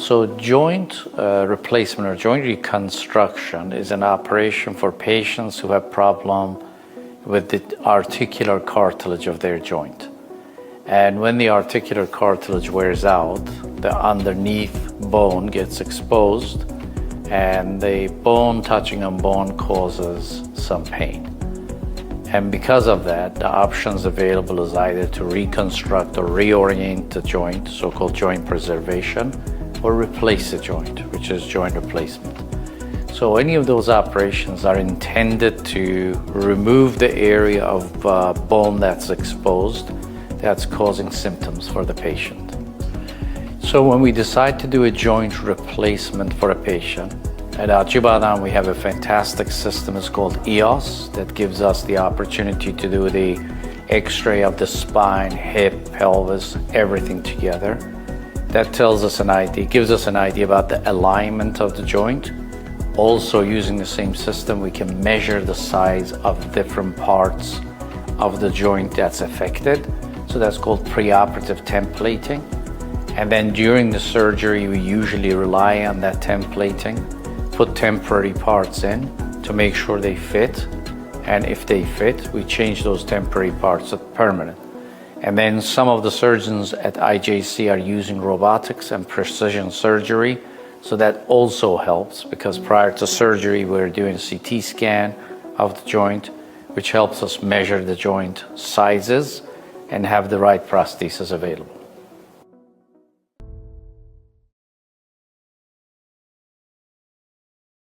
So joint replacement or joint reconstruction is an operation for patients who have problem with the articular cartilage of their joint. And when the articular cartilage wears out, the underneath bone gets exposed, and the bone touching on bone causes some pain. And because of that, the options available is either to reconstruct or reorient the joint, so-called joint preservation, or replace the joint, which is joint replacement. So any of those operations are intended to remove the area of bone that's exposed, that's causing symptoms for the patient. So when we decide to do a joint replacement for a patient, at Acıbadem we have a fantastic system, it's called EOS, that gives us the opportunity to do the x-ray of the spine, hip, pelvis, everything together. That tells us an idea, gives us an idea about the alignment of the joint. Also, using the same system, we can measure the size of different parts of the joint that's affected. So that's called preoperative templating. And then during the surgery, we usually rely on that templating, put temporary parts in to make sure they fit. And if they fit, we change those temporary parts to permanent. And then some of the surgeons at IJC are using robotics and precision surgery. So that also helps, because prior to surgery, we're doing a CT scan of the joint, which helps us measure the joint sizes and have the right prosthesis available.